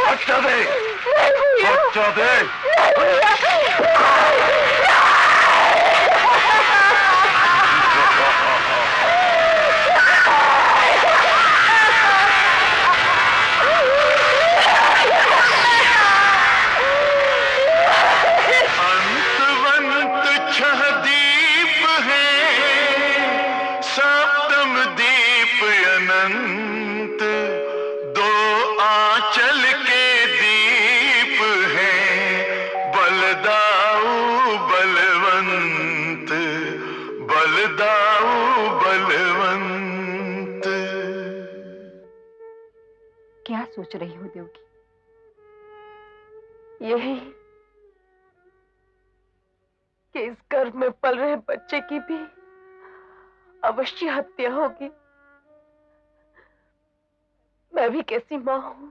बच्चा दे, बच्चा दे। क्या सोच रही हो देवकी? यही कि इस गर्भ में पल रहे बच्चे की भी अवश्य हत्या होगी। मैं भी कैसी मां हूं,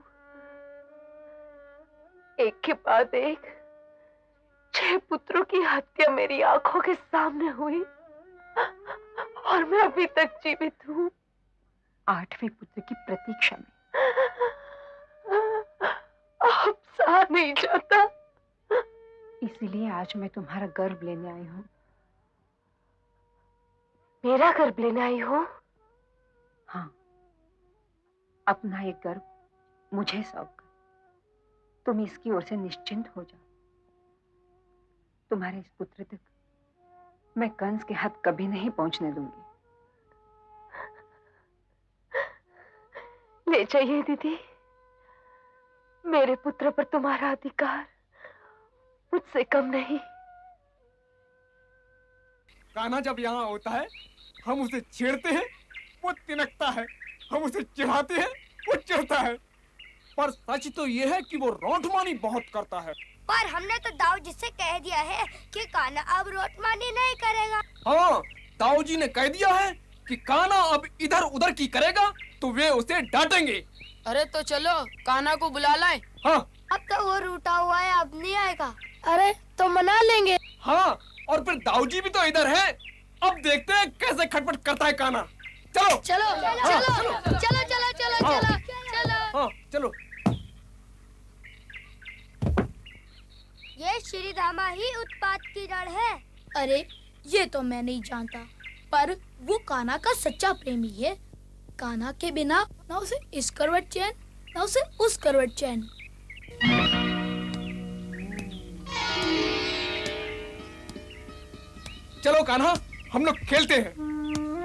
एक के बाद एक 6 पुत्रों की हत्या मेरी आंखों के सामने हुई और मैं अभी तक जीवित हूं। 8वें पुत्र की प्रतीक्षा में। अब सहा नहीं जाता। इसीलिए आज मैं तुम्हारा गर्भ लेने आई हूं। मेरा गर्भ लेने आई हो? हाँ, अपना एक गर्भ मुझे सौंप कर तुम इसकी ओर से निश्चिंत हो जाओ। तुम्हारे इस पुत्र तक मैं कंस के हाथ कभी नहीं पहुंचने दूंगी। ले जाइए दीदी, मेरे पुत्र पर तुम्हारा अधिकार मुझसे कम नहीं। कान्हा जब यहाँ होता है हम उसे छेड़ते हैं, वो तिनकता है, हम उसे चिढ़ाते हैं, वो चिढ़ता है। पर सच तो ये है कि वो रोटमानी बहुत करता है। पर हमने तो दाऊ जी से कह दिया है कि कान्हा अब रोटमानी नहीं करेगा। हाँ, दाऊ जी ने कह दिया है कि कान्हा अब इधर उधर की करेगा तो वे उसे डांटेंगे। अरे तो चलो कान्हा को बुला लाए। हाँ, अब तो वो रूठा हुआ है, अब नहीं आएगा। अरे तो मना लेंगे। हाँ, और फिर दाऊ जी भी तो इधर है। अब देखते हैं कैसे खटपट करता है कान्हा। चलो चलो चलो चलो चलो चलो चलो हाँ, चलो। हाँ, चलो। ये श्रीधामा ही उत्पात की जड़ है। अरे ये तो मैं नहीं जानता, पर वो कान्हा का सच्चा प्रेमी है। कान्हा के बिना ना उसे इस करवट चैन, ना उसे उस करवट चैन। चलो कान्हा, हम लोग खेलते हैं।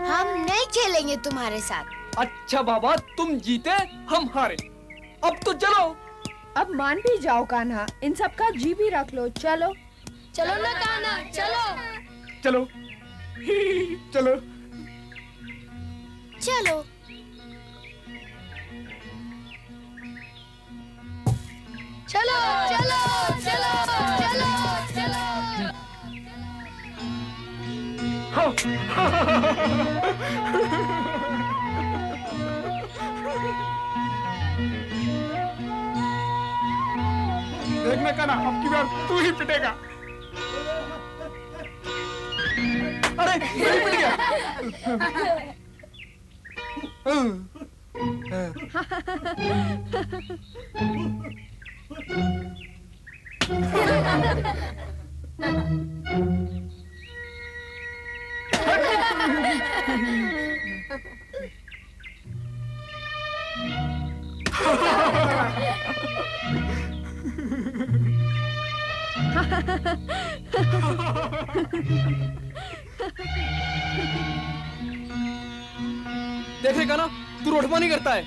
हम नहीं खेलेंगे तुम्हारे साथ। अच्छा बाबा, तुम जीते हम हारे। अब तो चलो। अब मान भी जाओ कान्हा, इन सब का जी भी रख लो। चलो चलो ना कान्हा, चलो चलो चलो चलो चलो चलो चलो चलो चलो। देखने का ना, अब की बार तू ही पिटेगा। अरे मैं पिट गया। देखेगा ना, तू रोटमानी करता है।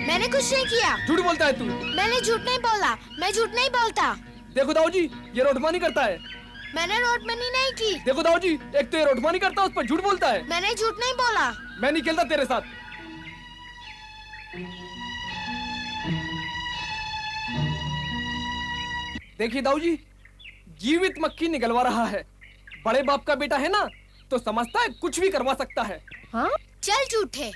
मैंने कुछ नहीं किया। झूठ बोलता है तू। मैंने झूठ नहीं बोला, मैं झूठ नहीं बोलता। देखो दाऊ जी, ये रोटमानी करता है। मैंने रोटमानी नहीं की। देखो दाऊ जी, एक तो ये रोटमानी करता है, उस पर झूठ बोलता है। मैंने झूठ नहीं बोला। मैं नहीं खेलता तेरे साथ। देखिए दाऊ जी, जीवित मक्खी निकलवा रहा है। बड़े बाप का बेटा है ना, तो समझता है कुछ भी करवा सकता है। हाँ? चल झूठे।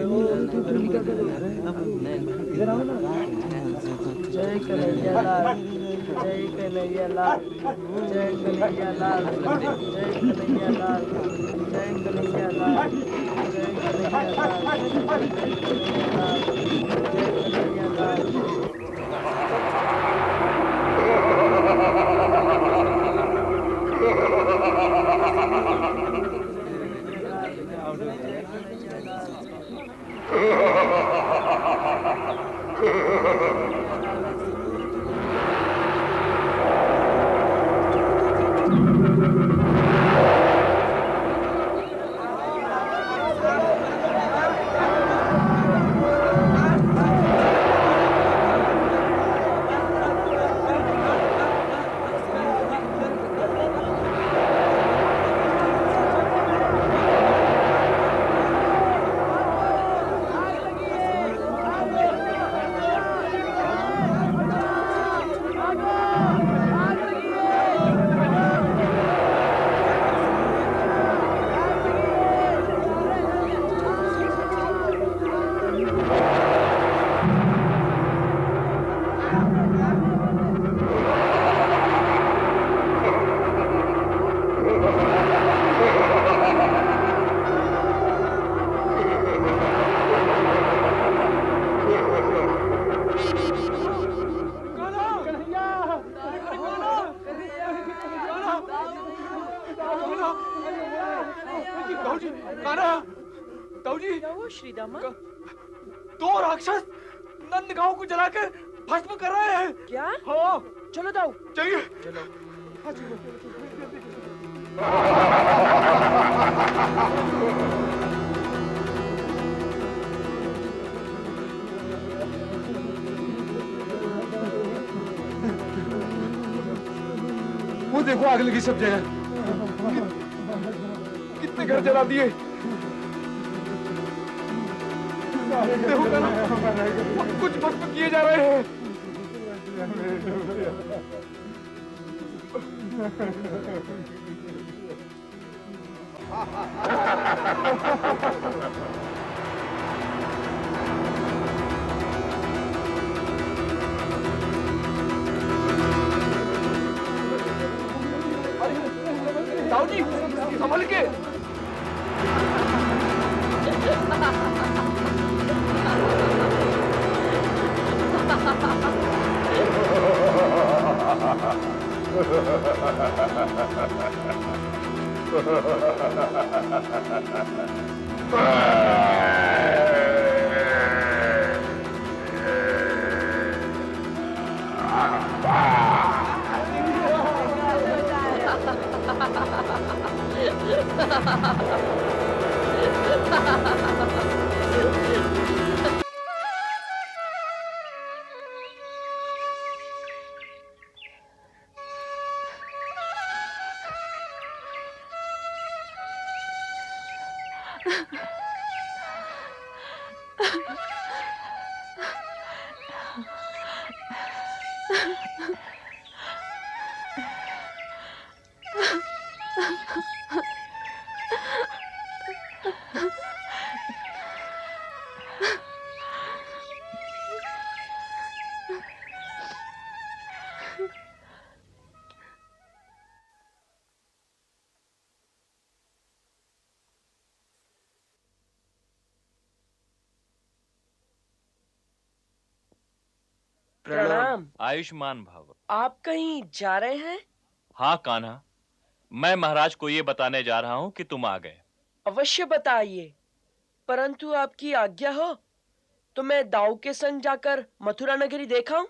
जय कन्हैया लाल, जय कन्हैया लाल, जय कन्हैया लाल, जय कन्हैया लाल, जय कन्हैया लाल, जय कन्हैया लाल, जय कन्हैया लाल। श्रीदामा, दो राक्षस नंदगांव को जलाकर भस्म कर रहे हैं। क्या? हाँ। चलो दाऊ, चलिए। चलो। वो देखो आग लगी सब जगह। कितने घर जला दिए। देखो कुछ भस्म किए जा रहे हैं। दाऊ जी, संभल के। प्रणाम। आयुष्मान भव। आप कहीं जा रहे हैं? हाँ कान्हा, मैं महाराज को ये बताने जा रहा हूँ कि तुम आ गए। अवश्य बताइए, परंतु आपकी आज्ञा हो तो मैं दाऊ के संग जाकर मथुरा नगरी देखा हूँ।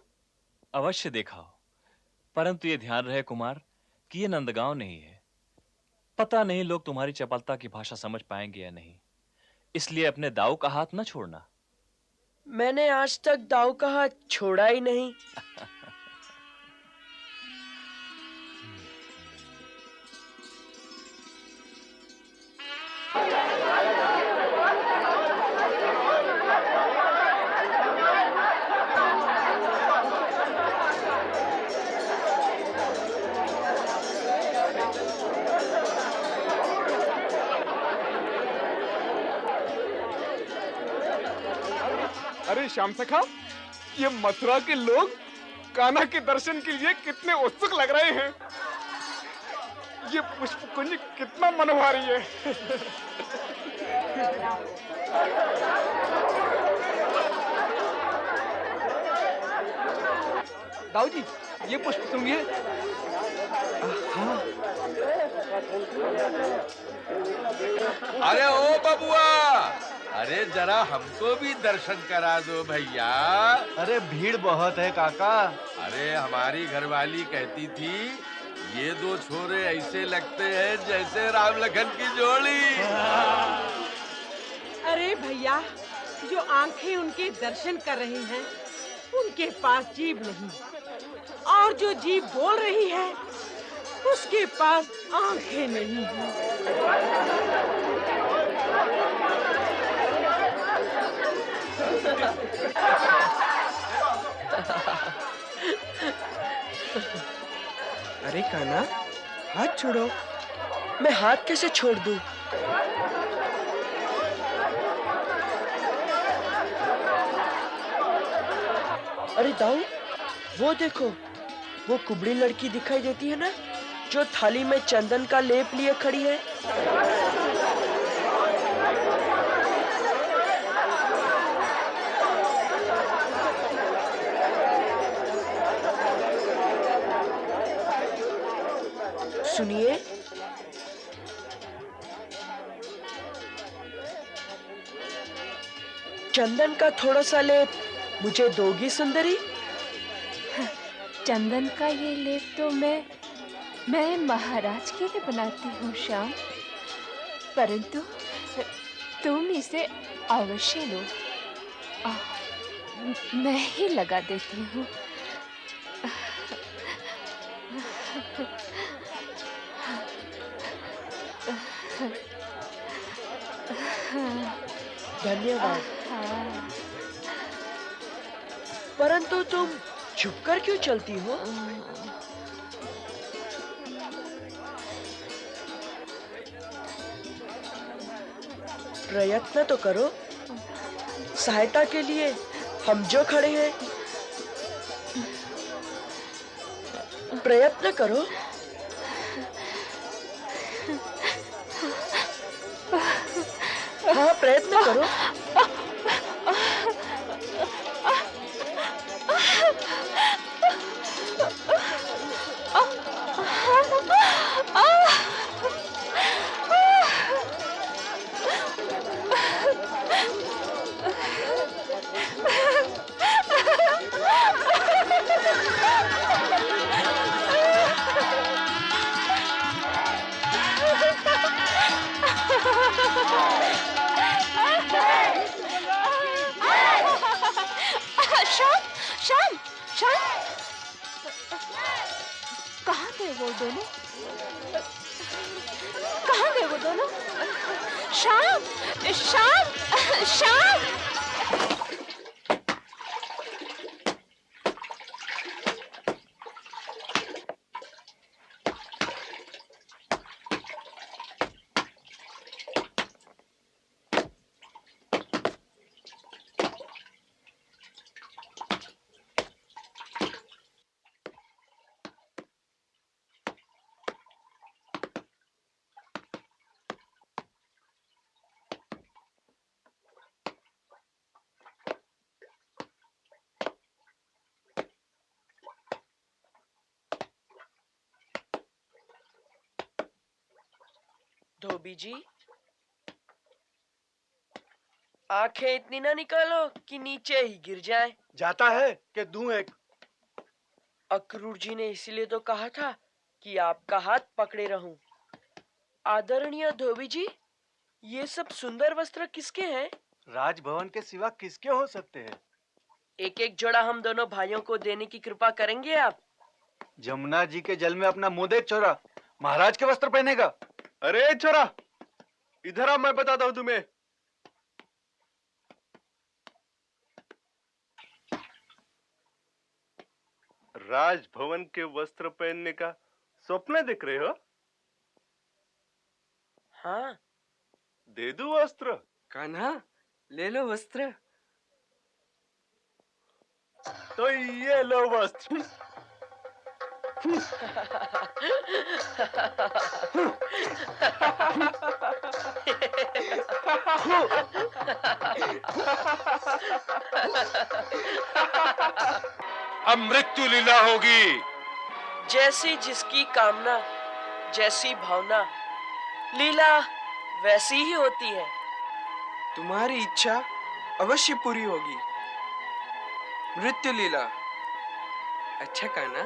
अवश्य देखा हो, परंतु ये ध्यान रहे कुमार कि ये नंदगांव नहीं है। पता नहीं लोग तुम्हारी चपलता की भाषा समझ पाएंगे या नहीं, इसलिए अपने दाऊ का हाथ न छोड़ना। मैंने आज तक दाऊ का हाथ छोड़ा ही नहीं। अरे श्याम सखा, ये मथुरा के लोग कान्हा के दर्शन के लिए कितने उत्सुक लग रहे हैं। ये पुष्प कुंज कितना मनोहारी है। दाऊ जी, ये पुष्प सुनिए। अरे ओ बबुआ, अरे जरा हमको भी दर्शन करा दो भैया। अरे भीड़ बहुत है काका। अरे हमारी घरवाली कहती थी ये दो छोरे ऐसे लगते हैं जैसे राम लखन की जोड़ी। अरे भैया, जो आंखें उनके दर्शन कर रही हैं, उनके पास जीभ नहीं, और जो जीभ बोल रही है उसके पास आंखें नहीं हैं। अरे कान्हा, हाथ छोड़ो। मैं हाथ कैसे छोड़ दूं? अरे दाऊ, वो देखो, वो कुबड़ी लड़की दिखाई देती है ना, जो थाली में चंदन का लेप लिए खड़ी है। सुनिए, चंदन का थोड़ा सा लेप मुझे दोगी सुंदरी? चंदन का ये लेप तो मैं महाराज के लिए बनाती हूँ श्याम, परंतु तुम इसे अवश्य लो। मैं ही लगा देती हूँ। धन्यवाद। परंतु तुम छुपकर क्यों चलती हो? प्रयत्न तो करो। सहायता के लिए हम जो खड़े हैं, प्रयत्न करो। हाँ, प्रयत्न करो। कहाँ गए वो दोनों? कहाँ गए वो दोनों? श्याम, श्याम, श्याम! धोबी जी, आंखें इतनी ना निकालो कि नीचे ही गिर जाए। जाता है कि दूं एक? अक्रूर जी ने इसीलिए तो कहा था कि आपका हाथ पकड़े रहूं। आदरणीय धोबी जी, ये सब सुंदर वस्त्र किसके हैं? राजभवन के सिवा किसके हो सकते हैं? एक एक जोड़ा हम दोनों भाइयों को देने की कृपा करेंगे आप? जमुना जी के जल में अपना मुंह देख छोरा, महाराज के वस्त्र पहनेगा। अरे छोरा, इधर आ, मैं बताता हूँ तुम्हें। राजभवन के वस्त्र पहनने का स्वप्न देख रहे हो? हाँ। दे दूं वस्त्र? कान्हा, ले लो वस्त्र। तो ये लो वस्त्र। अब मृत्यु लीला होगी। जैसी जिसकी कामना, जैसी भावना, लीला वैसी ही होती है। तुम्हारी इच्छा अवश्य पूरी होगी। मृत्यु लीला। अच्छा कान्हा,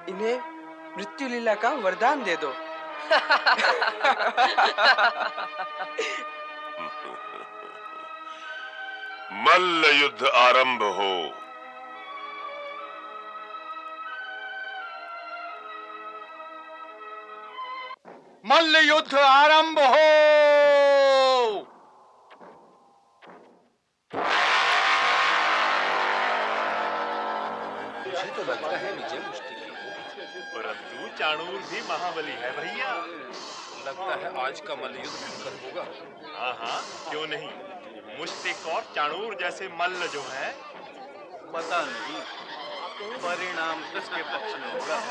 इन्हें मृत्यु लीला का वरदान दे दो। मल्ल युद्ध आरंभ हो। मल्ल युद्ध आरंभ हो। मुझे तो लगता है विजय मुश्किल है, परंतु चाणूर भी महाबली है भैया। लगता है आज का मल्ल युद्ध भयंकर होगा। हाँ हाँ, क्यों नहीं। मुश्तिक और चाणूर जैसे मल्ल जो है, पता नहीं परिणाम किसके पक्ष में होगा।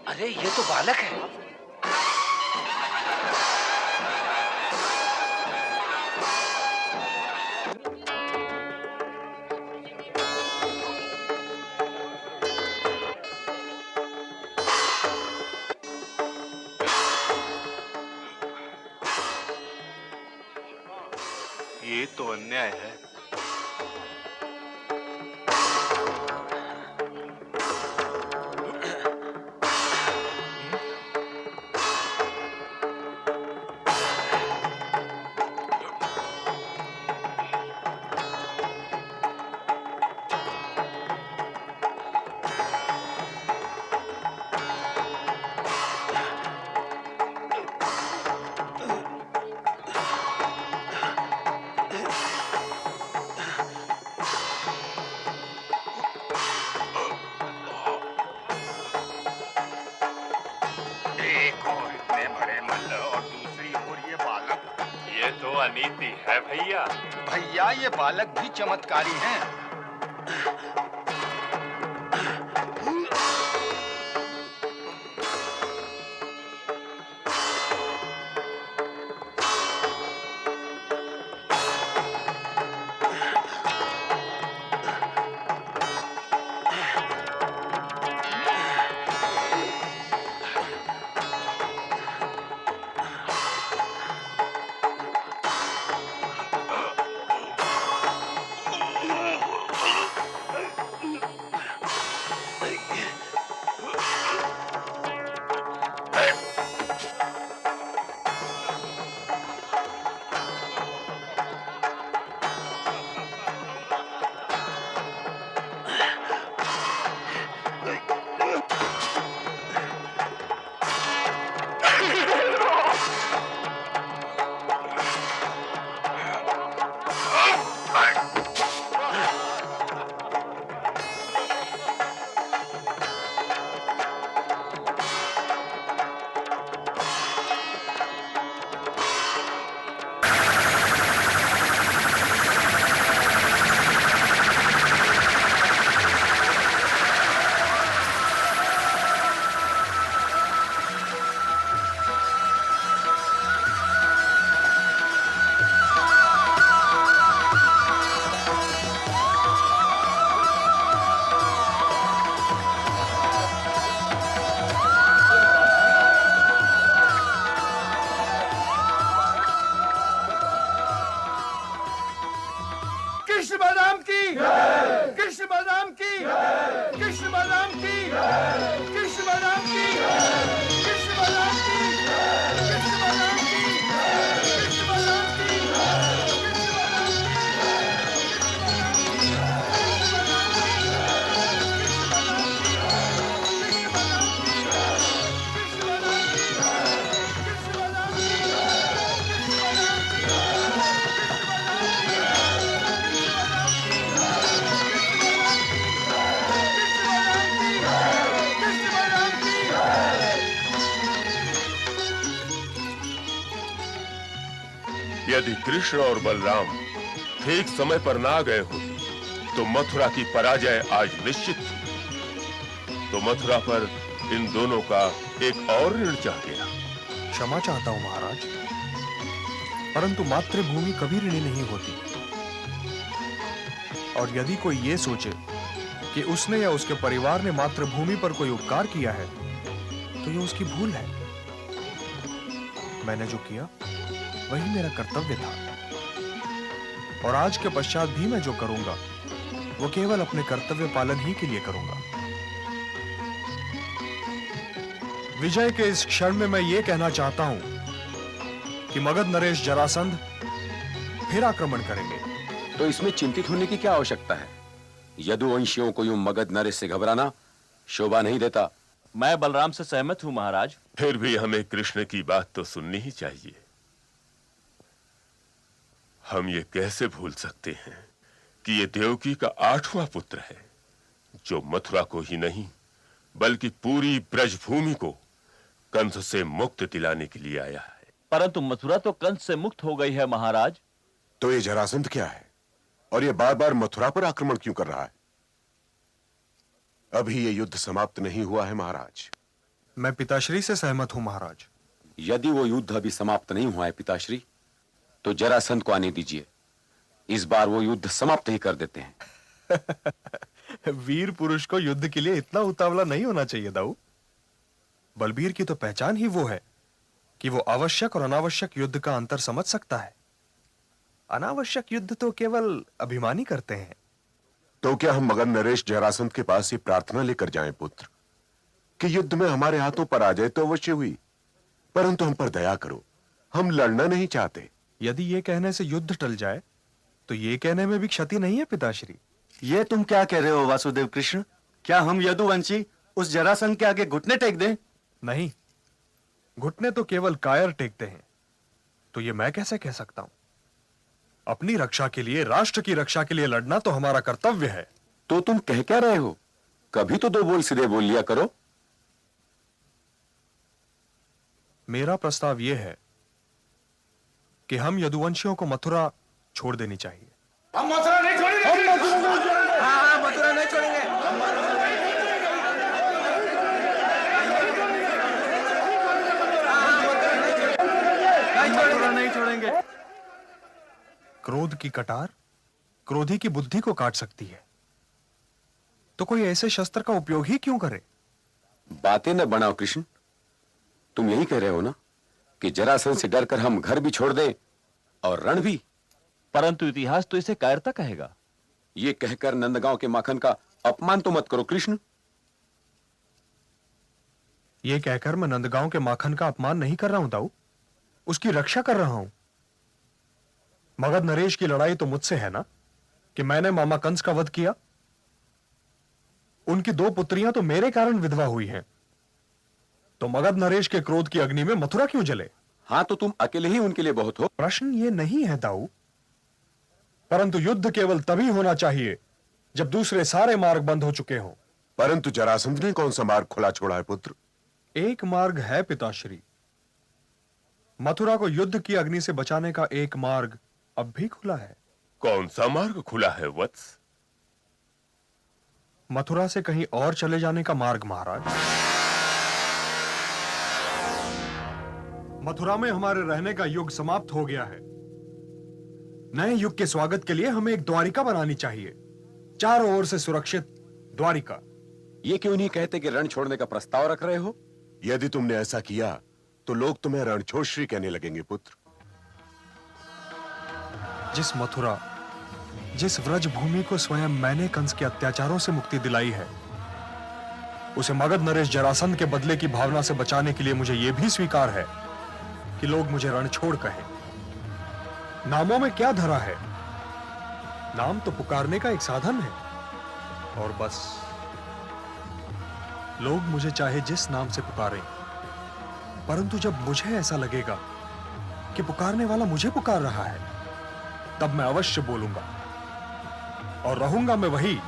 अरे ये तो बालक है। ये तो अन्याय है। अनीति है भैया। भैया ये बालक भी चमत्कारी हैं। कृष्ण बलराम की, कृष्ण बलराम की, कृष्ण बलराम की, कृष्ण बलराम की, कृष्ण बलराम की, कृष्ण बलराम की, यदि कृष्ण और बलराम ठीक समय पर ना गए होते तो मथुरा की पराजय आज निश्चित थी। तो मथुरा पर इन दोनों का एक और ऋण चढ़ गया। क्षमा चाहता हूं महाराज, परंतु मातृभूमि कभी ऋणी नहीं होती। और यदि कोई ये सोचे कि उसने या उसके परिवार ने मातृभूमि पर कोई उपकार किया है तो ये उसकी भूल है। मैंने जो किया वही मेरा कर्तव्य था, और आज के पश्चात भी मैं जो करूंगा वो केवल अपने कर्तव्य पालन ही के लिए करूंगा। विजय के इस क्षण में मैं ये कहना चाहता हूं कि मगध नरेश जरासंध फिर आक्रमण करेंगे। तो इसमें चिंतित होने की क्या आवश्यकता है? यदुवंशियों को यूं मगध नरेश से घबराना शोभा नहीं देता। मैं बलराम से सहमत हूं महाराज। फिर भी हमें कृष्ण की बात तो सुननी ही चाहिए। हम ये कैसे भूल सकते हैं कि ये देवकी का 8वां पुत्र है, जो मथुरा को ही नहीं बल्कि पूरी ब्रजभूमि को कंस से मुक्त दिलाने के लिए आया है। परंतु मथुरा तो कंस से मुक्त हो गई है महाराज। तो ये जरासंध क्या है, और ये बार बार मथुरा पर आक्रमण क्यों कर रहा है? अभी ये युद्ध समाप्त नहीं हुआ है महाराज। मैं पिताश्री से सहमत हूं महाराज। यदि वो युद्ध अभी समाप्त नहीं हुआ है पिताश्री, तो जरासंध को आने दीजिए। इस बार वो युद्ध समाप्त ही कर देते हैं। वीर पुरुष को युद्ध के लिए इतना उतावला नहीं होना चाहिए दाऊ। बलबीर की तो पहचान ही वो है कि वो आवश्यक और अनावश्यक युद्ध का अंतर समझ सकता है। अनावश्यक युद्ध तो केवल अभिमानी करते हैं। तो क्या हम मगध नरेश जरासंध के पास ये प्रार्थना लेकर जाएं पुत्र कि युद्ध में हमारे हाथों पराजय तो अवश्य हुई, परंतु हम पर दया करो, हम लड़ना नहीं चाहते। यदि ये कहने से युद्ध टल जाए तो ये कहने में भी क्षति नहीं है पिताश्री। ये तुम क्या कह रहे हो वासुदेव कृष्ण? क्या हम यदुवंशी उस जरासंध के आगे घुटने टेक दें? नहीं, घुटने तो केवल कायर टेकते हैं। तो ये मैं कैसे कह सकता हूं? अपनी रक्षा के लिए, राष्ट्र की रक्षा के लिए लड़ना तो हमारा कर्तव्य है। तो तुम कह क्या रहे हो? कभी तो दो बोल सीधे बोल लिया करो। मेरा प्रस्ताव यह है कि हम यदुवंशियों को मथुरा छोड़ देनी चाहिए। हम मथुरा नहीं छोड़ेंगे। हाँ, मथुरा नहीं छोड़ेंगे। मथुरा नहीं छोड़ेंगे। क्रोध की कटार क्रोधी की बुद्धि को काट सकती है, तो कोई ऐसे शस्त्र का उपयोग ही क्यों करे? बातें न बनाओ कृष्ण। तुम यही कह रहे हो ना कि जरासंध से डरकर हम घर भी छोड़ दें और रण भी? परंतु इतिहास तो इसे कायरता कहेगा। ये कहकर नंदगांव के माखन का अपमान तो मत करो कृष्ण। ये कहकर मैं नंदगांव के माखन का अपमान नहीं कर रहा हूं दाऊ, उसकी रक्षा कर रहा हूं। मगध नरेश की लड़ाई तो मुझसे है ना कि मैंने मामा कंस का वध किया। उनकी 2 पुत्रियां तो मेरे कारण विधवा हुई हैं। तो मगध नरेश के क्रोध की अग्नि में मथुरा क्यों जले? हाँ, तो तुम अकेले ही उनके लिए बहुत हो। प्रश्न ये नहीं है दाऊ, परंतु युद्ध केवल तभी होना चाहिए जब दूसरे सारे मार्ग बंद हो चुके हों। परंतु जरासंध ने कौन सा मार्ग खुला छोड़ा है पुत्र? एक मार्ग है पिताश्री। मथुरा को युद्ध की अग्नि से बचाने का एक मार्ग अब भी खुला है। कौन सा मार्ग खुला है वत्स? मथुरा से कहीं और चले जाने का मार्ग महाराज। मथुरा में हमारे रहने का युग समाप्त हो गया है। नए युग के स्वागत के लिए हमें एक द्वारिका बनानी चाहिए, चारों ओर से सुरक्षित द्वारिका। ये क्यों नहीं कहते कि रण छोड़ने का प्रस्ताव रख रहे हो? यदि तुमने ऐसा किया तो लोग तुम्हें रणछोड़श्री कहने लगेंगे पुत्र। जिस मथुरा जिस व्रज भूमि को स्वयं मैंने कंस के अत्याचारों से मुक्ति दिलाई है, उसे मगध नरेश जरासंध के बदले की भावना से बचाने के लिए मुझे यह भी स्वीकार है कि लोग मुझे रणछोड़ कहें। नामों में क्या धरा है? नाम तो पुकारने का एक साधन है और बस। लोग मुझे चाहे जिस नाम से पुकारें, परंतु जब मुझे ऐसा लगेगा कि पुकारने वाला मुझे पुकार रहा है, तब मैं अवश्य बोलूंगा और रहूंगा मैं वही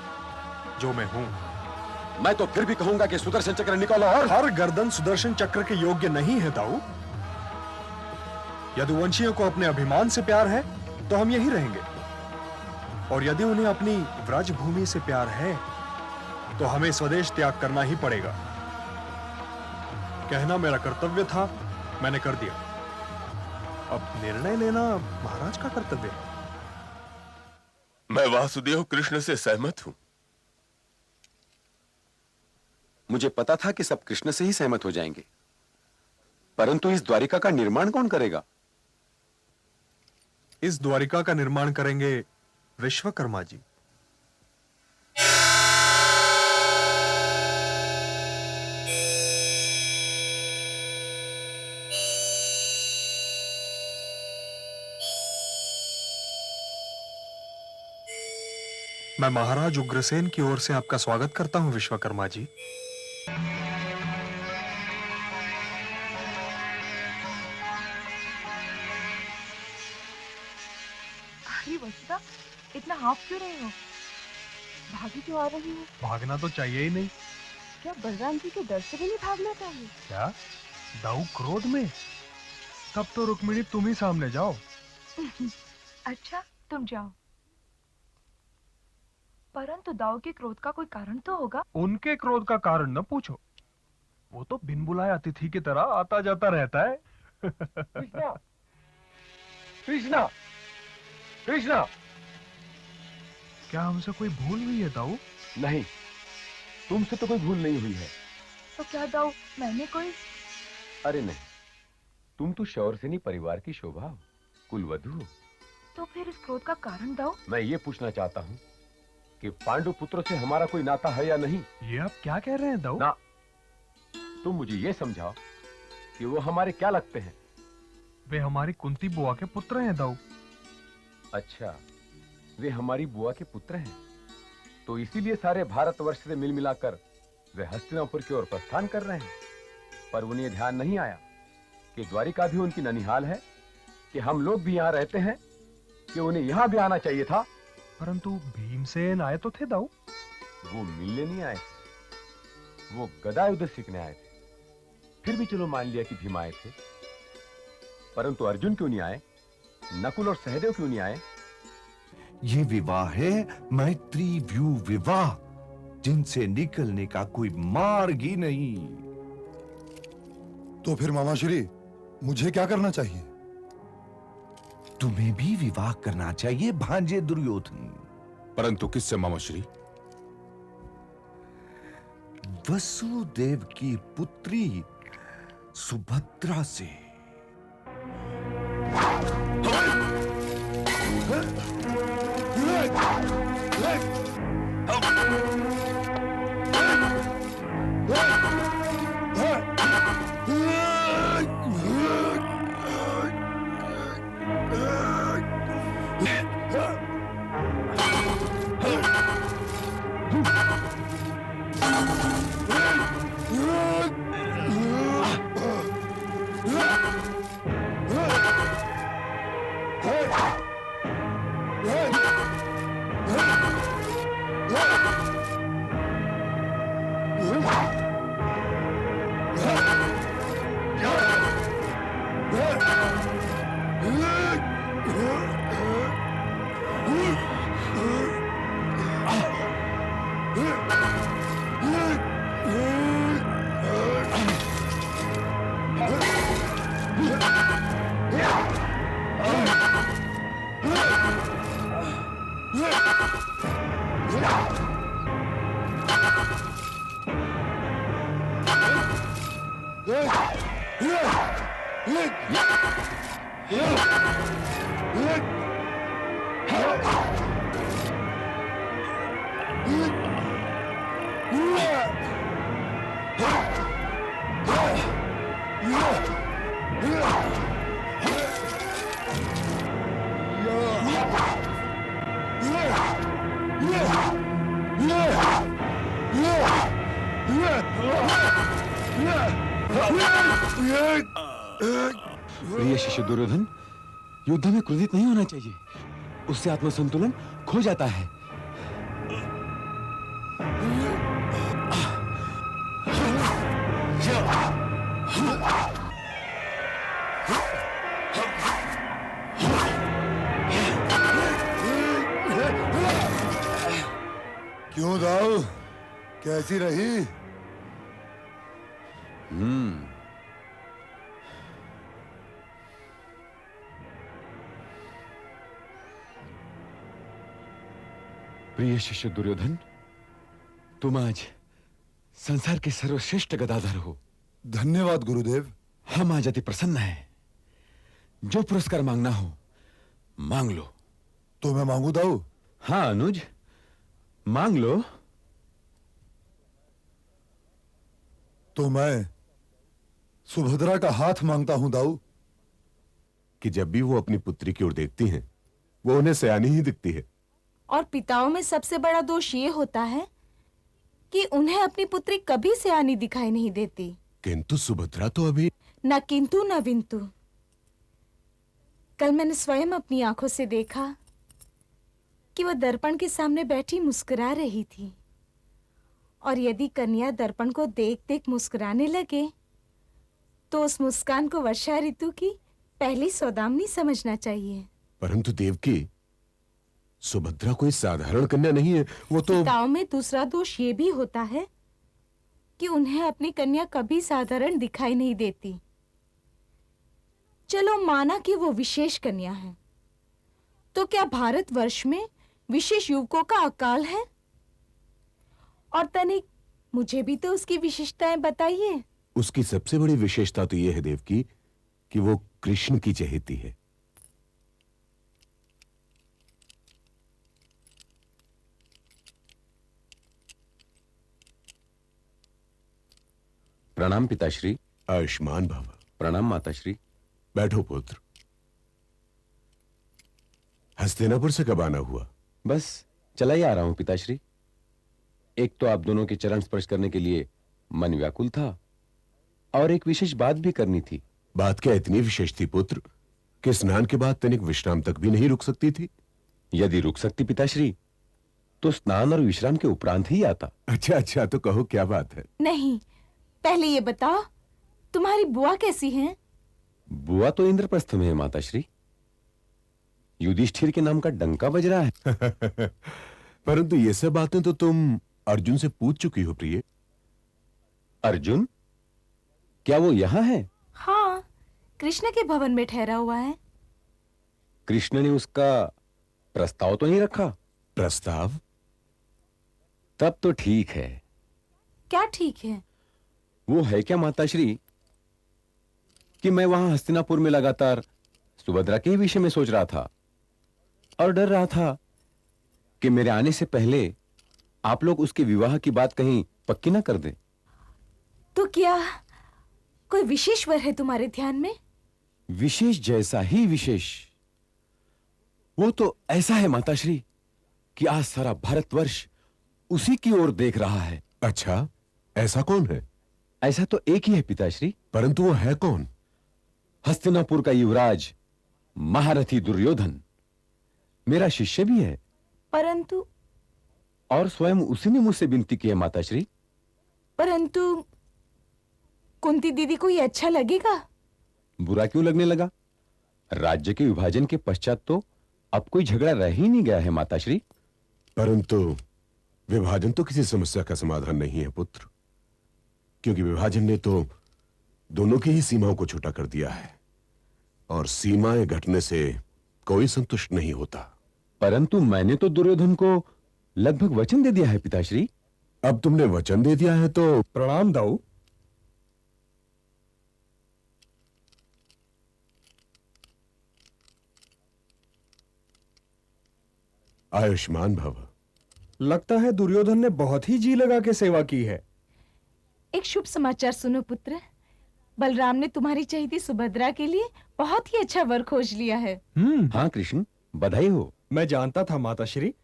जो मैं हूं। मैं तो फिर भी कहूंगा कि सुदर्शन चक्र निकालो। और हर गर्दन सुदर्शन चक्र के योग्य नहीं है दाऊ। यदुवंशियों को अपने अभिमान से प्यार है तो हम यही रहेंगे, और यदि उन्हें अपनी व्रज भूमि से प्यार है तो हमें स्वदेश त्याग करना ही पड़ेगा। कहना मेरा कर्तव्य था, मैंने कर दिया। अब निर्णय लेना महाराज का कर्तव्य है। मैं वासुदेव कृष्ण से सहमत हूं। मुझे पता था कि सब कृष्ण से ही सहमत हो जाएंगे, परंतु इस द्वारिका का निर्माण कौन करेगा? इस द्वारिका का निर्माण करेंगे विश्वकर्मा जी। मैं महाराज उग्रसेन की ओर से आपका स्वागत करता हूं विश्वकर्मा जी। अरे वत्सा, इतना हाँफ क्यों रही हो? भागी क्यों आ रही हो? भागना तो चाहिए ही नहीं। क्या बलराम जी के डर से भी नहीं भागना चाहिए? क्या दाऊ क्रोध में? तब तो रुक्मिणी तुम ही सामने जाओ। अच्छा, तुम जाओ। परंतु दाऊ के क्रोध का कोई कारण तो होगा। उनके क्रोध का कारण न पूछो, वो तो बिन बुलाए अतिथि की तरह आता जाता रहता है। कृष्णा, कृष्णा, कृष्णा, क्या हमसे कोई भूल हुई है दाऊ? नहीं, तुमसे तो कोई भूल नहीं हुई है। तो क्या दाऊ, मैंने कोई? अरे नहीं, तुम तो शौरसेनी परिवार की शोभा हो, कुलवधू हो। तो फिर इस क्रोध का कारण दाऊ? मैं ये पूछना चाहता हूँ कि पांडु पुत्रों से हमारा कोई नाता है या नहीं? ये आप क्या कह रहे हैं दाऊ? ना, तुम मुझे ये समझाओ कि वो हमारे क्या लगते हैं? वे हमारी कुंती बुआ के पुत्र हैं दाऊ। अच्छा, वे हमारी बुआ के पुत्र हैं, तो इसीलिए सारे भारतवर्ष से मिल मिलाकर वे हस्तिनापुर की ओर प्रस्थान कर रहे हैं। पर उन्हें ध्यान नहीं आया कि द्वारिका भी उनकी ननिहाल है, कि हम लोग भी यहाँ रहते हैं, कि उन्हें यहाँ भी आना चाहिए था। परंतु भीमसेन आए तो थे दाऊ। वो मिलने नहीं आए थे, वो गदा युद्ध सीखने आए थे। फिर भी चलो मान लिया कि भीम आए थे, परंतु अर्जुन क्यों नहीं आए? नकुल और सहदेव क्यों नहीं आए? ये विवाह है मैत्री व्यू विवाह, जिनसे निकलने का कोई मार्ग ही नहीं। तो फिर मामाश्री, मुझे क्या करना चाहिए? तुम्हें भी विवाह करना चाहिए भांजे दुर्योधन। परंतु किससे मामाश्री? वसुदेव की पुत्री सुभद्रा से। प्रिय शिष्य दुर्योधन, युद्ध में क्रोधित नहीं होना चाहिए, उससे आत्मसंतुलन खो जाता है। क्यों दाऊ, कैसी रही? प्रिय शिष्य दुर्योधन, तुम आज संसार के सर्वश्रेष्ठ गदाधर हो। धन्यवाद गुरुदेव। हम आज अति प्रसन्न हैं। जो पुरस्कार मांगना हो मांग लो। तो मैं मांगू दाऊ? हाँ अनुज, मांग लो। तो मैं सुभद्रा का हाथ मांगता हूं दाऊ। कि जब भी वो अपनी पुत्री की ओर देखती हैं, वो उन्हें सयानी ही दिखती है। और पिताओं में सबसे बड़ा दोष ये होता है कि उन्हें अपनी पुत्री कभी सयानी दिखाई नहीं देती। किंतु सुभद्रा तो अभी न किंतु न विंतु। कल मैंने स्वयं अपनी आंखों से देखा कि वह दर्पण के सामने बैठी मुस्कुरा रही थी। और यदि कन्या दर्पण को देख देख मुस्कुराने लगे तो उस मुस्कान को वर्षा ऋतु की पहली सौदामिनी समझना चाहिए। परंतु देवकी, सुभद्रा कोई साधारण कन्या नहीं है, वो तो पिताओं में दूसरा दोष ये भी होता है कि उन्हें अपनी कन्या कभी साधारण दिखाई नहीं देती। चलो माना कि वो विशेष कन्या है, तो क्या भारतवर्ष में विशेष युवकों का अकाल है? और तनिक मुझे भी तो उसकी विशेषताएं बताइए। उसकी सबसे बड़ी विशेषता तो यह है देवकी कि वो कृष्ण की चहेती है। प्रणाम पिताश्री। आयुष्मान भव। प्रणाम माताश्री। बैठो पुत्र। हस्तिनापुर से कब आना हुआ? बस चला ही आ रहा हूं पिताश्री। एक तो आप दोनों के चरण स्पर्श करने के लिए मन व्याकुल था, और एक विशेष बात भी करनी थी। बात क्या इतनी विशेष थी पुत्र कि स्नान के बाद तनिक विश्राम तक भी नहीं रुक सकती थी? यदि रुक सकती पिताश्री तो स्नान और विश्राम के उपरांत ही आता। अच्छा, तो कहो क्या बात है? नहीं, पहले ये बताओ तुम्हारी बुआ कैसी है? बुआ तो इंद्रप्रस्थ में है माताश्री। युधिष्ठिर के नाम का डंका बज रहा है। परंतु ये सब बातें तो तुम अर्जुन से पूछ चुकी हो प्रिय। अर्जुन? क्या वो यहां है? हाँ, कृष्ण के भवन में ठहरा हुआ है। कृष्ण ने उसका प्रस्ताव तो नहीं रखा? प्रस्ताव? तब तो ठीक है। क्या ठीक है? वो है क्या माताश्री कि मैं वहां हस्तिनापुर में लगातार सुभद्रा के ही विषय में सोच रहा था और डर रहा था कि मेरे आने से पहले आप लोग उसके विवाह की बात कहीं पक्की ना कर दें। तो क्या कोई विशेष वर है तुम्हारे ध्यान में? विशेष जैसा ही विशेष। वो तो ऐसा है माताश्री कि आज सारा भारतवर्ष उसी की ओर देख रहा है। अच्छा, ऐसा कौन है? ऐसा तो एक ही है पिताश्री। परंतु वो है कौन? हस्तिनापुर का युवराज महारथी दुर्योधन। मेरा शिष्य भी है। परंतु? और स्वयं उसी ने मुझसे विनती की है माताश्री। परंतु कुंती दीदी को ये अच्छा लगेगा? बुरा क्यों लगने लगा? राज्य के विभाजन के पश्चात तो अब कोई झगड़ा रह ही नहीं गया है माताश्री। परंतु विभाजन तो किसी समस्या का समाधान नहीं है पुत्र, क्योंकि विभाजन ने तो दोनों की ही सीमाओं को छोटा कर दिया है, और सीमाएं घटने से कोई संतुष्ट नहीं होता। परंतु मैंने तो दुर्योधन को लगभग वचन दे दिया है पिताश्री। अब तुमने वचन दे दिया है तो प्रणाम दाऊ। आयुष्मान भव। लगता है दुर्योधन ने बहुत ही जी लगा के सेवा की है। एक शुभ समाचार सुनो पुत्र। बलराम ने तुम्हारी चहेती सुभद्रा के लिए बहुत ही अच्छा वर खोज लिया है। हाँ कृष्ण, बधाई हो। मैं जानता था माताश्री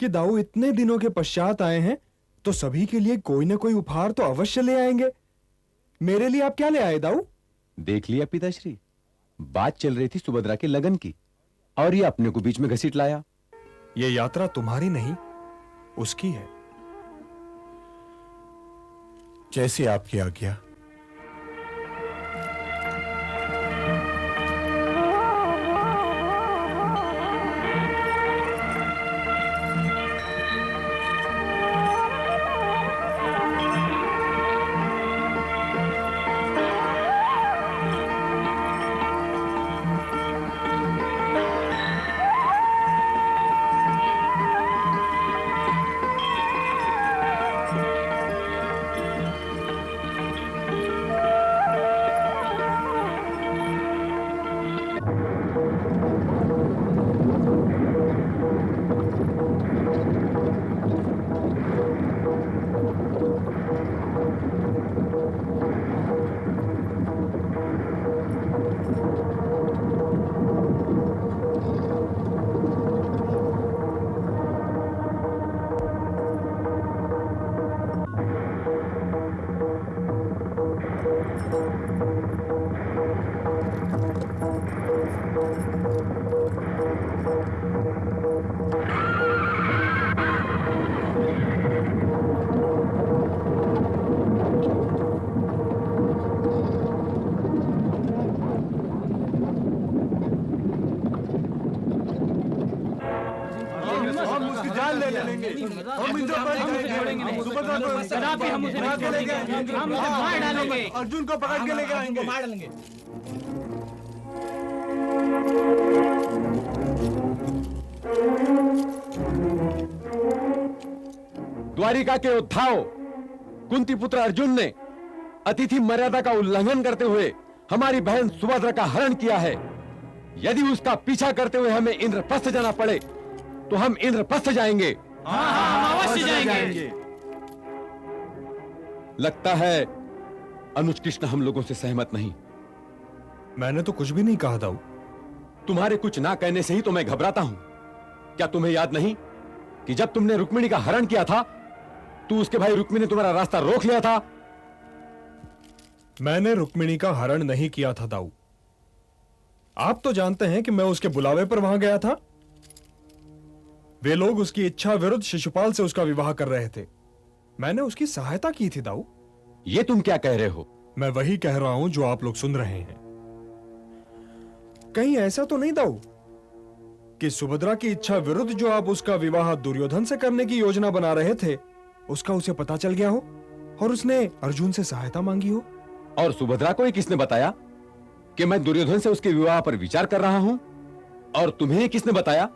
कि दाऊ इतने दिनों के पश्चात आए हैं, तो सभी के लिए कोई न कोई उपहार तो अवश्य ले आएंगे। मेरे लिए आप क्या ले आए दाऊ? देख लिया पिताश्री, बात चल रही थी सुभद्रा के लगन की और ये अपने को बीच में घसीट लाया। ये यात्रा तुम्हारी नहीं, उसकी है। जैसे आपकी आज्ञा। अर्जुन को पकड़ के लेके आएंगे, मार डालेंगे। द्वारिका के उद्धाव कुंती पुत्र अर्जुन ने अतिथि मर्यादा का उल्लंघन करते हुए हमारी बहन सुभद्रा का हरण किया है। यदि उसका पीछा करते हुए हमें इंद्रप्रस्थ जाना पड़े तो हम इंद्रप्रस्थ जाएंगे। हम अवश्य जाएंगे। लगता है अनुज कृष्ण हम लोगों से सहमत नहीं। मैंने तो कुछ भी नहीं कहा दाऊ। तुम्हारे कुछ ना कहने से ही तो मैं घबराता हूं। क्या तुम्हें याद नहीं कि जब तुमने रुक्मिणी का हरण किया था तो उसके भाई रुक्मिणी ने तुम्हारा रास्ता रोक लिया था? मैंने रुक्मिणी का हरण नहीं किया था दाऊ। आप तो जानते हैं कि मैं उसके बुलावे पर वहां गया था। वे लोग उसकी इच्छा विरुद्ध शिशुपाल से उसका विवाह कर रहे थे। मैंने उसकी सहायता की थी दाऊ। ये तुम क्या कह रहे हो? मैं वही कह रहा हूं जो आप लोग सुन रहे हैं। कहीं ऐसा तो नहीं दाऊ कि सुभद्रा की इच्छा विरुद्ध जो आप उसका विवाह दुर्योधन से करने की योजना बना रहे थे उसका उसे पता चल गया हो और उसने अर्जुन से सहायता मांगी हो? और सुभद्रा को किसने बताया कि मैं दुर्योधन से उसके विवाह पर विचार कर रहा हूं? और तुम्हें किसने बताया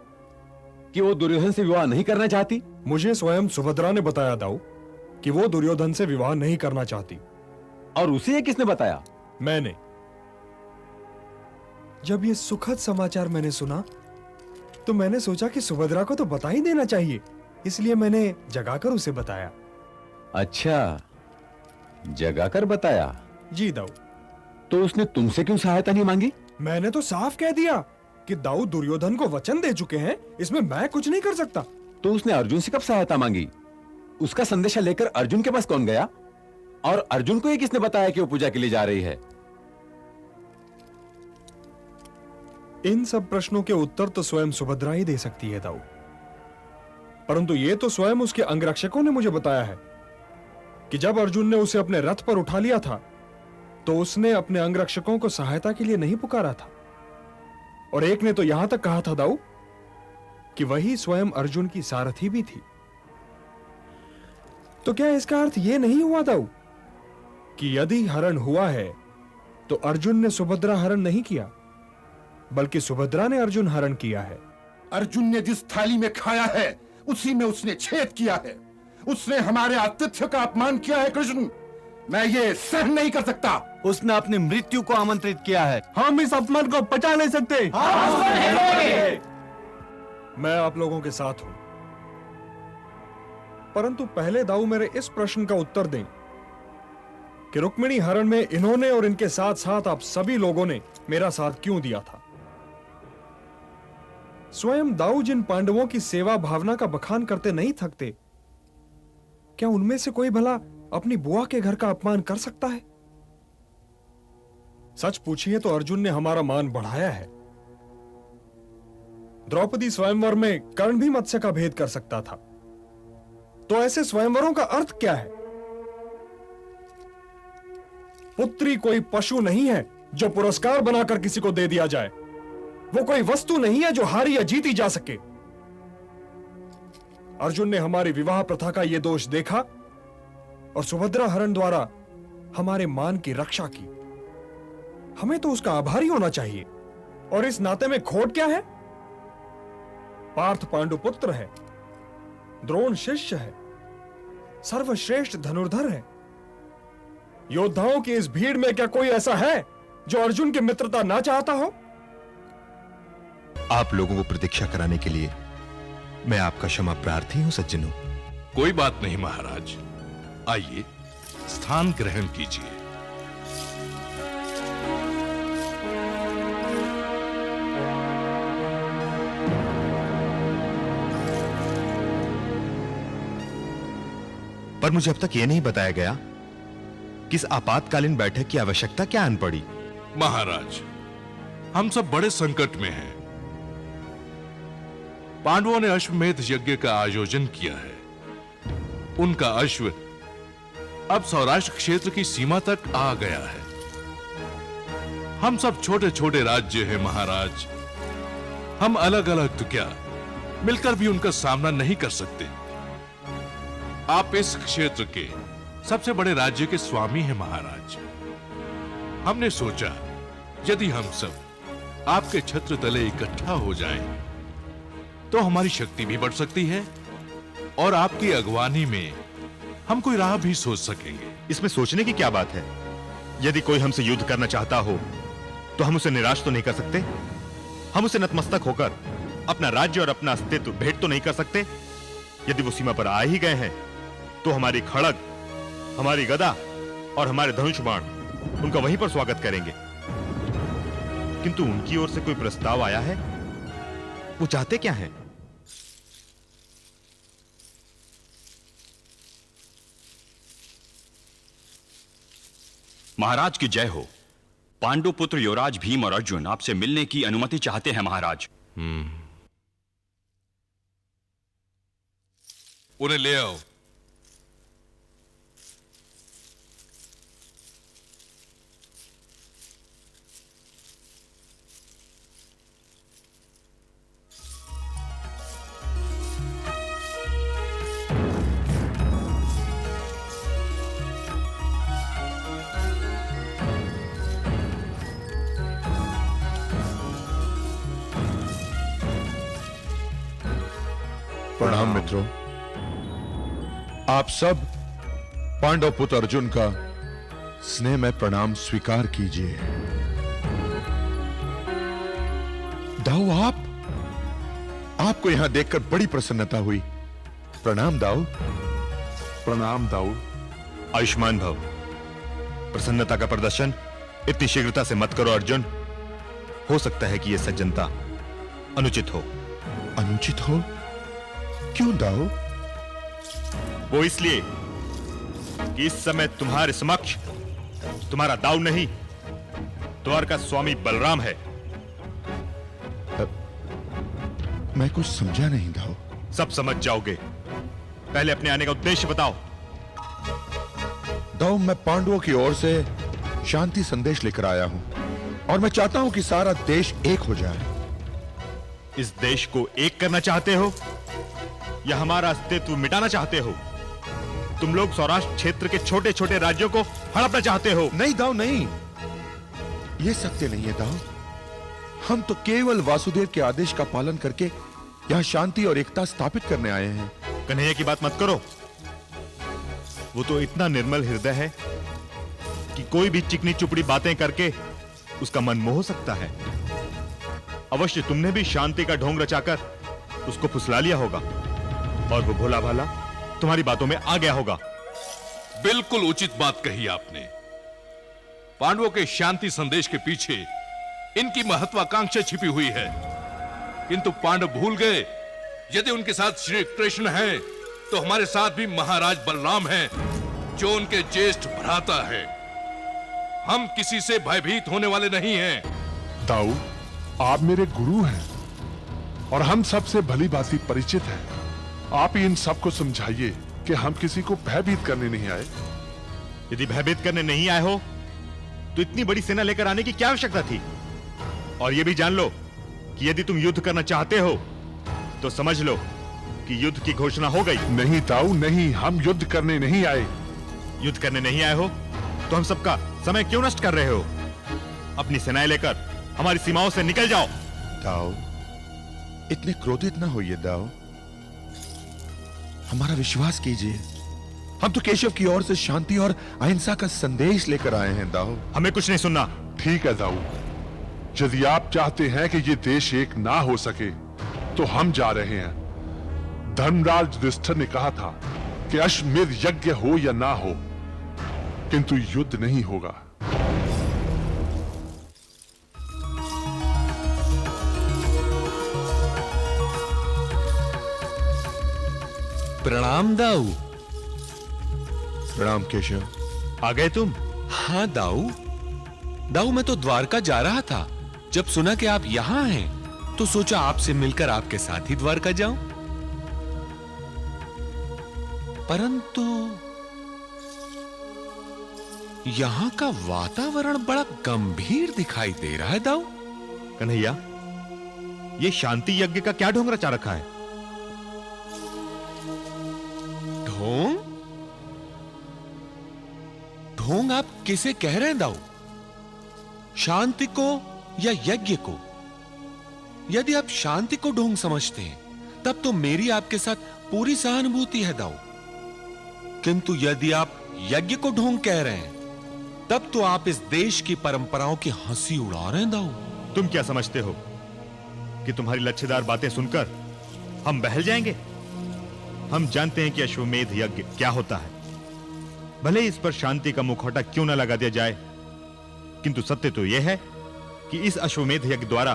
कि वो दुर्योधन से विवाह नहीं करना चाहती? मुझे स्वयं सुभद्रा ने बताया दाऊ कि वो दुर्योधन से विवाह नहीं करना चाहती। और उसे ये किसने बताया? मैंने। जब ये सुखद समाचार मैंने सुना तो मैंने सोचा कि सुभद्रा को तो बता ही देना चाहिए, इसलिए मैंने जगाकर उसे बताया। अच्छा, जगाकर बताया? जी दाऊ। तो उसने तुमसे क्यों सहायता नहीं मांगी? मैंने तो साफ कह दिया कि दाऊ दुर्योधन को वचन दे चुके हैं, इसमें मैं कुछ नहीं कर सकता। तो उसने अर्जुन से कब सहायता मांगी? उसका संदेशा लेकर अर्जुन के पास कौन गया? और अर्जुन को ये किसने बताया कि वो पूजा के लिए जा रही है? इन सब प्रश्नों के उत्तर तो स्वयं सुभद्रा ही दे सकती है दाऊ, परंतु ये तो स्वयं उसके अंगरक्षकों ने मुझे बताया है कि जब अर्जुन ने उसे अपने रथ पर उठा लिया था तो उसने अपने अंगरक्षकों को सहायता के लिए नहीं पुकारा था। और एक ने तो यहां तक कहा था दाऊ कि वही स्वयं अर्जुन की सारथी भी थी। तो क्या इसका अर्थ यह नहीं हुआ दाऊ कि यदि हरण हुआ है तो अर्जुन ने सुभद्रा हरण नहीं किया, बल्कि सुभद्रा ने अर्जुन हरण किया है? अर्जुन ने जिस थाली में खाया है उसी में उसने छेद किया है। उसने हमारे आतिथ्य का अपमान किया है कृष्ण, मैं ये सहन नहीं कर सकता। उसने अपनी मृत्यु को आमंत्रित किया है। हम इस अपमान को पचा नहीं सकते। मैं आप लोगों के साथ हूं, परंतु पहले दाऊ मेरे इस प्रश्न का उत्तर दें कि रुक्मिणी हरण में इन्होंने और इनके साथ साथ आप सभी लोगों ने मेरा साथ क्यों दिया था? स्वयं दाऊ जिन पांडवों की सेवा भावना का बखान करते नहीं थकते, क्या उनमें से कोई भला अपनी बुआ के घर का अपमान कर सकता है? सच पूछिए तो अर्जुन ने हमारा मान बढ़ाया है। द्रौपदी स्वयंवर में कर्ण भी मत्स्य का भेद कर सकता था, तो ऐसे स्वयंवरों का अर्थ क्या है? पुत्री कोई पशु नहीं है जो पुरस्कार बनाकर किसी को दे दिया जाए। वो कोई वस्तु नहीं है जो हारी या जीती जा सके। अर्जुन ने हमारी विवाह प्रथा का यह दोष देखा और सुभद्रा हरण द्वारा हमारे मान की रक्षा की। हमें तो उसका आभारी होना चाहिए। और इस नाते में खोट क्या है? पार्थ पांडु पुत्र है, द्रोण शिष्य है, सर्वश्रेष्ठ धनुर्धर है। योद्धाओं की इस भीड़ में क्या कोई ऐसा है जो अर्जुन की मित्रता ना चाहता हो? आप लोगों को प्रतीक्षा कराने के लिए मैं आपका क्षमा प्रार्थी हूं सज्जनों। कोई बात नहीं महाराज, आइए स्थान ग्रहण कीजिए। पर मुझे अब तक यह नहीं बताया गया कि इस आपातकालीन बैठक की आवश्यकता क्या आन पड़ी। महाराज, हम सब बड़े संकट में हैं। पांडवों ने अश्वमेध यज्ञ का आयोजन किया है। उनका अश्व अब सौराष्ट्र क्षेत्र की सीमा तक आ गया है। हम सब छोटे छोटे राज्य हैं महाराज। हम अलग अलग तो क्या, मिलकर भी उनका सामना नहीं कर सकते। आप इस क्षेत्र के सबसे बड़े राज्य के स्वामी हैं महाराज। हमने सोचा यदि हम सब आपके छत्र तले इकट्ठा हो जाएं, तो हमारी शक्ति भी बढ़ सकती है और आपकी अगवानी में हम कोई राह भी सोच सकेंगे। इसमें सोचने की क्या बात है? यदि कोई हमसे युद्ध करना चाहता हो तो हम उसे निराश तो नहीं कर सकते। हम उसे नतमस्तक होकर अपना राज्य और अपना अस्तित्व भेंट तो नहीं कर सकते। यदि वो सीमा पर आ ही गए हैं तो हमारी खड़ग, हमारी गदा और हमारे धनुष बाण उनका वहीं पर स्वागत करेंगे। किंतु उनकी ओर से कोई प्रस्ताव आया है? वो चाहते क्या हैं? महाराज की जय हो। पांडु पुत्र युवराज भीम और अर्जुन आपसे मिलने की अनुमति चाहते हैं महाराज। उन्हें ले आओ। प्रणाम मित्रों। आप सब पांडव पुत्र अर्जुन का स्नेह में प्रणाम स्वीकार कीजिए। दाऊ, आपको यहां देखकर बड़ी प्रसन्नता हुई। प्रणाम दाऊ। प्रणाम दाऊ। आयुष्मान भव। प्रसन्नता का प्रदर्शन इतनी शीघ्रता से मत करो अर्जुन। हो सकता है कि यह सज्जनता अनुचित हो। अनुचित हो? क्यों दाऊ? वो इसलिए कि इस समय तुम्हारे समक्ष तुम्हारा दाऊ नहीं, द्वारका स्वामी बलराम है। मैं कुछ समझा नहीं दाऊ। सब समझ जाओगे। पहले अपने आने का उद्देश्य बताओ। दाऊ, मैं पांडवों की ओर से शांति संदेश लेकर आया हूं और मैं चाहता हूं कि सारा देश एक हो जाए। इस देश को एक करना चाहते हो या हमारा अस्तित्व मिटाना चाहते हो? तुम लोग सौराष्ट्र क्षेत्र के छोटे छोटे राज्यों को हड़पना चाहते हो? नहीं दाऊ, नहीं, यह सत्य नहीं है दाऊ। हम तो केवल वासुदेव के आदेश का पालन करके यहां शांति और एकता स्थापित करने आए हैं। कन्हैया की बात मत करो। वो तो इतना निर्मल हृदय है कि कोई भी चिकनी चुपड़ी बातें करके उसका मन मोह सकता है। अवश्य तुमने भी शांति का ढोंग रचाकर उसको फुसला लिया होगा और वो भोला भाला तुम्हारी बातों में आ गया होगा। बिल्कुल उचित बात कही आपने। पांडवों के शांति संदेश के पीछे इनकी महत्वाकांक्षा छिपी हुई है, किंतु पांडव भूल गए यदि उनके साथ श्री कृष्ण हैं, तो हमारे साथ भी महाराज बलराम हैं, जो उनके ज्येष्ठ भ्राता है। हम किसी से भयभीत होने वाले नहीं हैं। दाऊ, आप मेरे गुरु हैं और हम सबसे भली भांति परिचित हैं। आप ही इन सबको समझाइए कि हम किसी को भयभीत करने नहीं आए। यदि भयभीत करने नहीं आए हो तो इतनी बड़ी सेना लेकर आने की क्या आवश्यकता थी? और यह भी जान लो कि यदि तुम युद्ध करना चाहते हो तो समझ लो कि युद्ध की घोषणा हो गई। नहीं ताऊ नहीं, हम युद्ध करने नहीं आए। युद्ध करने नहीं आए हो तो हम सबका समय क्यों नष्ट कर रहे हो? अपनी सेनाएं लेकर हमारी सीमाओं से निकल जाओ। दाऊ, इतने क्रोधित ना होइए दाऊ, हमारा विश्वास कीजिए। हम तो केशव की ओर से शांति और अहिंसा का संदेश लेकर आए हैं दाऊ। हमें कुछ नहीं सुनना। ठीक है दाऊ, यदि आप चाहते हैं कि ये देश एक ना हो सके तो हम जा रहे हैं। धर्मराज युधिष्ठिर ने कहा था कि अश्वमेध यज्ञ हो या ना हो, किंतु युद्ध नहीं होगा। प्रणाम दाऊ। प्रणाम केशव। आ गए तुम? हाँ दाऊ। दाऊ, मैं तो द्वारका जा रहा था। जब सुना कि आप यहां हैं तो सोचा आपसे मिलकर आपके साथ ही द्वारका जाऊं। परंतु यहां का वातावरण बड़ा गंभीर दिखाई दे रहा है दाऊ। कन्हैया, ये शांति यज्ञ का क्या ढोंग रचा रखा है? ढोंग? ढोंग आप किसे कह रहे हैं दाऊ? शांति को या यज्ञ को? यदि आप शांति को ढोंग समझते हैं तब तो मेरी आपके साथ पूरी सहानुभूति है दाऊ। किंतु यदि आप यज्ञ को ढोंग कह रहे हैं तब तो आप इस देश की परंपराओं की हंसी उड़ा रहे हैं दाऊ। तुम क्या समझते हो कि तुम्हारी लच्छेदार बातें सुनकर हम बहल जाएंगे? हम जानते हैं कि अश्वमेध यज्ञ क्या होता है। भले इस पर शांति का मुखौटा क्यों न लगा दिया जाए, किंतु सत्य तो यह है कि इस अश्वमेध यज्ञ द्वारा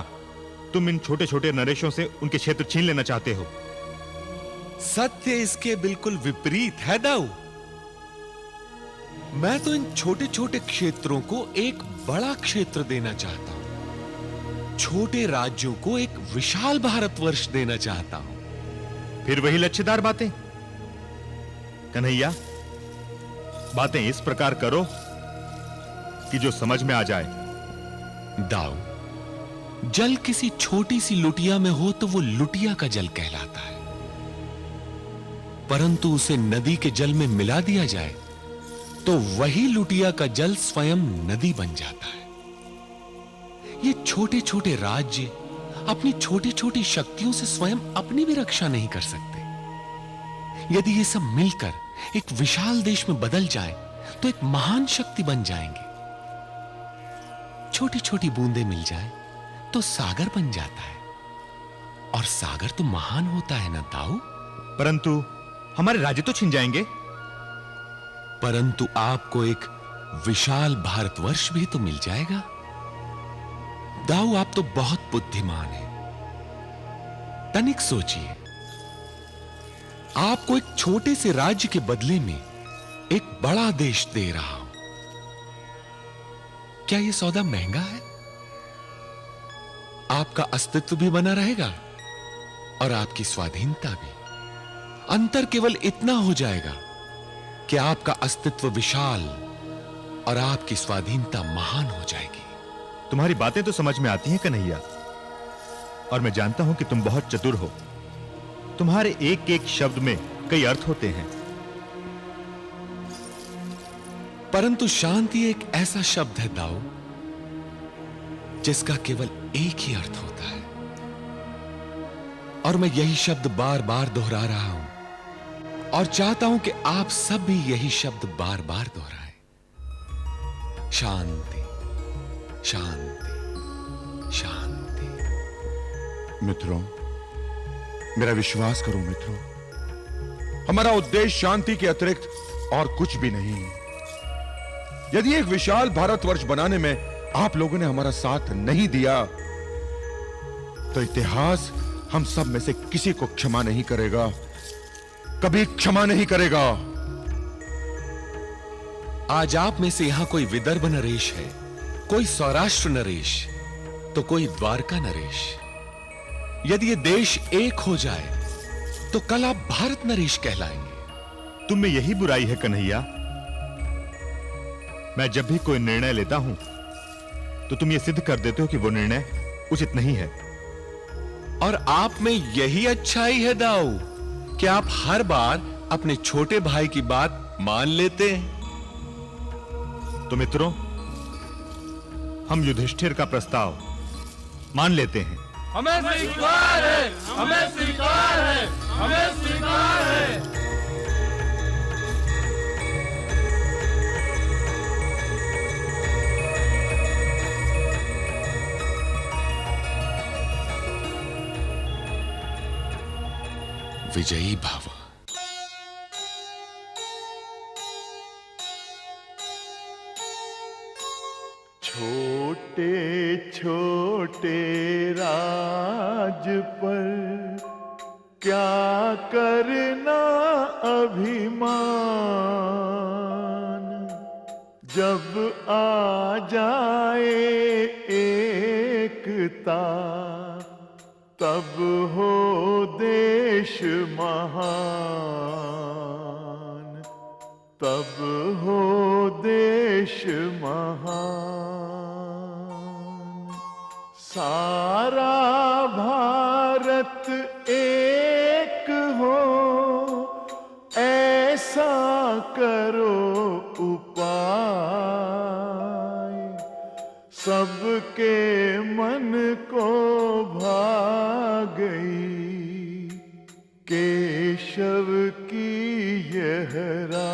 तुम इन छोटे छोटे नरेशों से उनके क्षेत्र छीन लेना चाहते हो। सत्य इसके बिल्कुल विपरीत है दाऊ। मैं तो इन छोटे छोटे क्षेत्रों को एक बड़ा क्षेत्र देना चाहता हूं। छोटे राज्यों को एक विशाल भारतवर्ष देना चाहता हूं। फिर वही लच्छेदार बातें। कन्हैया, बातें इस प्रकार करो कि जो समझ में आ जाए। दाऊ, जल किसी छोटी सी लुटिया में हो तो वो लुटिया का जल कहलाता है, परंतु उसे नदी के जल में मिला दिया जाए तो वही लुटिया का जल स्वयं नदी बन जाता है। ये छोटे छोटे राज्य अपनी छोटी छोटी शक्तियों से स्वयं अपनी भी रक्षा नहीं कर सकते। यदि ये सब मिलकर एक विशाल देश में बदल जाए तो एक महान शक्ति बन जाएंगे। छोटी छोटी बूंदें मिल जाए तो सागर बन जाता है, और सागर तो महान होता है ना दाऊ। परंतु हमारे राज्य तो छिन जाएंगे। परंतु आपको एक विशाल भारतवर्ष भी तो मिल जाएगा। दाऊ, आप तो बहुत बुद्धिमान हैं। तनिक सोचिए, आपको एक छोटे से राज्य के बदले में एक बड़ा देश दे रहा हूं। क्या यह सौदा महंगा है? आपका अस्तित्व भी बना रहेगा और आपकी स्वाधीनता भी। अंतर केवल इतना हो जाएगा कि आपका अस्तित्व विशाल और आपकी स्वाधीनता महान हो जाएगी। तुम्हारी बातें तो समझ में आती हैं कन्हैया, और मैं जानता हूं कि तुम बहुत चतुर हो। तुम्हारे एक एक शब्द में कई अर्थ होते हैं। परंतु शांति एक ऐसा शब्द है दाऊ जिसका केवल एक ही अर्थ होता है, और मैं यही शब्द बार बार दोहरा रहा हूं और चाहता हूं कि आप सब भी यही शब्द बार बार दोहराएं। शांति, शांति, शांति। मित्रों, मेरा विश्वास करो मित्रों, हमारा उद्देश्य शांति के अतिरिक्त और कुछ भी नहीं है। यदि एक विशाल भारतवर्ष बनाने में आप लोगों ने हमारा साथ नहीं दिया तो इतिहास हम सब में से किसी को क्षमा नहीं करेगा, कभी क्षमा नहीं करेगा। आज आप में से यहां कोई विदर्भ नरेश है, कोई सौराष्ट्र नरेश, तो कोई द्वारका नरेश। यदि ये देश एक हो जाए तो कल आप भारत नरेश कहलाएंगे। तुम में यही बुराई है कन्हैया। मैं जब भी कोई निर्णय लेता हूं तो तुम ये सिद्ध कर देते हो कि वो निर्णय उचित नहीं है। और आप में यही अच्छाई है दाऊ कि आप हर बार अपने छोटे भाई की बात मान लेते हैं। तो मित्रों, हम युधिष्ठिर का प्रस्ताव मान लेते हैं। हमें स्वीकार है, हमें स्वीकार है, हमें स्वीकार है। विजयी भव। छोटे छोटे राज पर क्या करना अभिमान, जब आ जाए एकता तब हो देश महान, तब हो देश महान। सारा भारत एक हो ऐसा करो उपाय, सबके मन को भा गई केशव की यह राय।